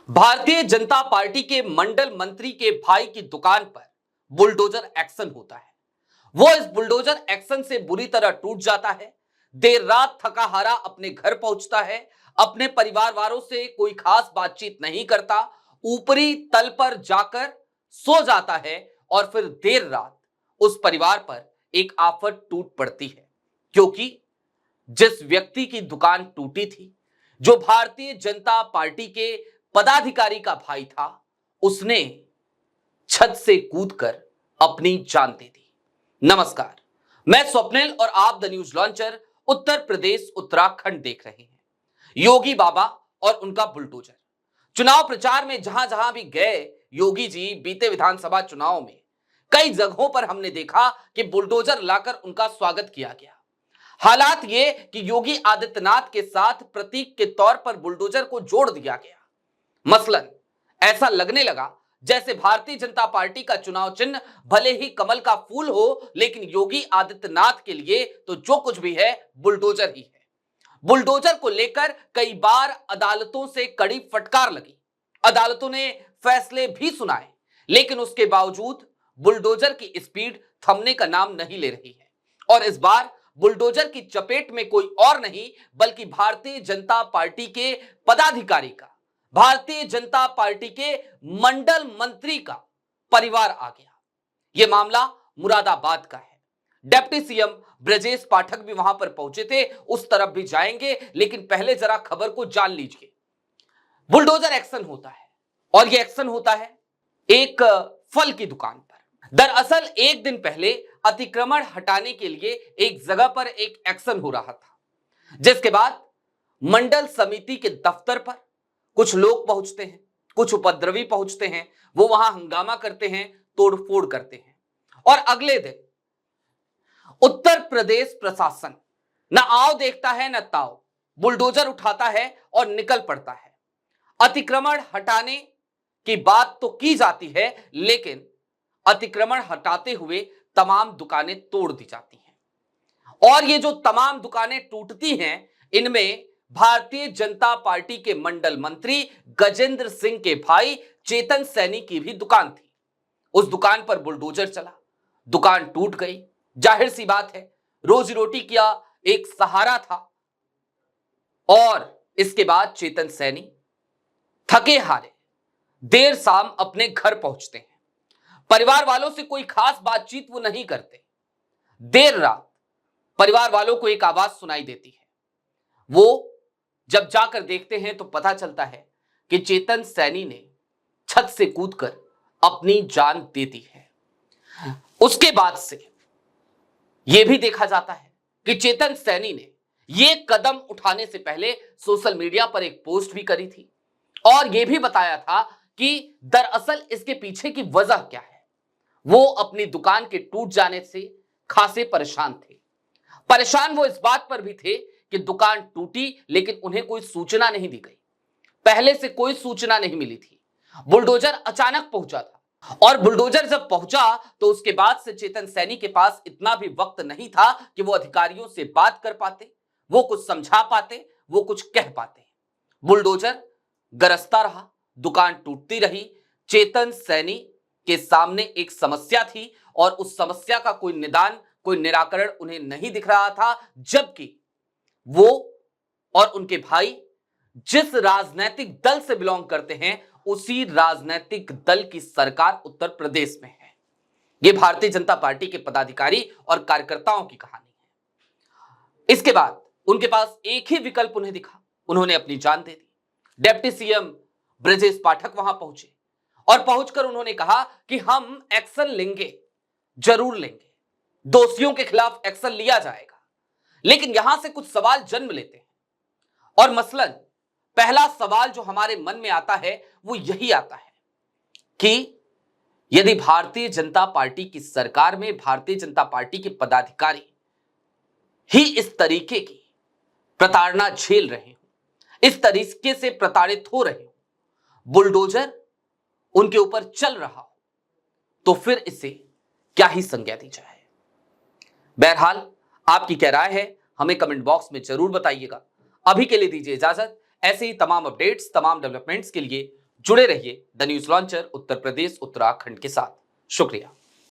Bharatiya Janata party के मंडल मंत्री के भाई की दुकान पर बुलडोजर एक्शन होता है। वो इस बुलडोजर एक्शन से बुरी तरह टूट जाता है। देर रात थका हारा अपने घर पहुंचता है। अपने परिवार वालों से कोई खास बातचीत नहीं करता, ऊपरी तल पर जाकर सो जाता है और फिर देर रात उस परिवार पर एक आफत टूट पड़ती है, क्योंकि जिस व्यक्ति की दुकान टूटी थी, जो भारतीय जनता पार्टी के पदाधिकारी का भाई था, उसने छत से कूदकर अपनी जान दे दी। नमस्कार, मैं स्वप्निल और आप the news launcher Uttar Pradesh Uttarakhand देख रहे हैं। योगी बाबा और उनका बुलडोजर। चुनाव प्रचार में जहां जहां भी गए योगी जी, बीते विधानसभा चुनाव में कई जगहों पर हमने देखा कि बुलडोजर लाकर उनका स्वागत किया गया। हालात ये कि योगी आदित्यनाथ के साथ प्रतीक के तौर पर बुलडोजर को जोड़ दिया गया। मसलन ऐसा लगने लगा जैसे भारतीय जनता पार्टी का चुनाव चिन्ह भले ही कमल का फूल हो, लेकिन योगी आदित्यनाथ के लिए तो जो कुछ भी है बुलडोजर ही है। बुलडोजर को लेकर कई बार अदालतों से कड़ी फटकार लगी, अदालतों ने फैसले भी सुनाए, लेकिन उसके बावजूद बुलडोजर की स्पीड थमने का नाम नहीं ले रही है। और इस बार बुलडोजर की चपेट में कोई और नहीं बल्कि भारतीय जनता पार्टी के पदाधिकारी का, भारतीय जनता पार्टी के मंडल मंत्री का परिवार आ गया। यह मामला मुरादाबाद का है। डिप्टी सीएम ब्रजेश पाठक भी वहां पर पहुंचे थे, उस तरफ भी जाएंगे, लेकिन पहले जरा खबर को जान लीजिए। बुलडोजर एक्शन होता है और यह एक्शन होता है एक फल की दुकान पर। दरअसल एक दिन पहले अतिक्रमण हटाने के लिए एक जगह पर एक एक्शन हो रहा था, जिसके बाद मंडल समिति के दफ्तर पर कुछ लोग पहुंचते हैं, कुछ उपद्रवी पहुंचते हैं, वो वहां हंगामा करते हैं, तोड़फोड़ करते हैं। और अगले दिन उत्तर प्रदेश प्रशासन न आओ देखता है न ताओ, बुलडोजर उठाता है और निकल पड़ता है। अतिक्रमण हटाने की बात तो की जाती है, लेकिन अतिक्रमण हटाते हुए तमाम दुकानें तोड़ दी जाती हैं। और ये जो तमाम दुकानें टूटती हैं, इनमें भारतीय जनता पार्टी के मंडल मंत्री गजेंद्र सिंह के भाई चेतन सैनी की भी दुकान थी। उस दुकान पर बुलडोजर चला, दुकान टूट गई। जाहिर सी बात है, रोजी रोटी का एक सहारा था। और इसके बाद चेतन सैनी थके हारे देर शाम अपने घर पहुंचते हैं। परिवार वालों से कोई खास बातचीत वो नहीं करते। देर रात परिवार वालों को एक आवाज सुनाई देती है। वो जब जाकर देखते हैं तो पता चलता है कि चेतन सैनी ने छत से कूदकर अपनी जान दे दी है। उसके बाद से यह भी देखा जाता है कि चेतन सैनी ने यह कदम उठाने से पहले सोशल मीडिया पर एक पोस्ट भी करी थी और यह भी बताया था कि दरअसल इसके पीछे की वजह क्या है। वो अपनी दुकान के टूट जाने से खासे परेशान थे। परेशान वो इस बात पर भी थे कि दुकान टूटी, लेकिन उन्हें कोई सूचना नहीं दी गई। पहले से कोई सूचना नहीं मिली थी। बुलडोजर अचानक पहुंचा था और बुलडोजर जब पहुंचा तो उसके बाद से चेतन सैनी के पास इतना भी वक्त नहीं था कि वो अधिकारियों से बात कर पाते, वो कुछ समझा पाते, वो कुछ कह पाते। बुलडोजर गरजता रहा, दुकान टूटती रही। चेतन सैनी के सामने एक समस्या थी और उस समस्या का कोई निदान, कोई निराकरण उन्हें नहीं दिख रहा था, जबकि वो और उनके भाई जिस राजनीतिक दल से बिलोंग करते हैं, उसी राजनीतिक दल की सरकार उत्तर प्रदेश में है। यह भारतीय जनता पार्टी के पदाधिकारी और कार्यकर्ताओं की कहानी है। इसके बाद उनके पास एक ही विकल्प उन्हें दिखा, उन्होंने अपनी जान दे दी। डिप्टी सीएम ब्रजेश पाठक वहां पहुंचे और पहुंचकर उन्होंने कहा कि हम एक्शन लेंगे, जरूर लेंगे, दोषियों के खिलाफ एक्शन लिया जाएगा। लेकिन यहां से कुछ सवाल जन्म लेते हैं और मसलन पहला सवाल जो हमारे मन में आता है वो यही आता है कि यदि भारतीय जनता पार्टी की सरकार में भारतीय जनता पार्टी के पदाधिकारी ही इस तरीके की प्रताड़ना झेल रहे हो, इस तरीके से प्रताड़ित हो रहे हो, बुलडोजर उनके ऊपर चल रहा हो, तो फिर इसे क्या ही संज्ञा दी जाए। बहरहाल आपकी क्या राय है हमें कमेंट बॉक्स में जरूर बताइएगा। अभी के लिए दीजिए इजाजत। ऐसे ही तमाम अपडेट्स, तमाम डेवलपमेंट्स के लिए जुड़े रहिए the news launcher Uttar Pradesh Uttarakhand के साथ। शुक्रिया।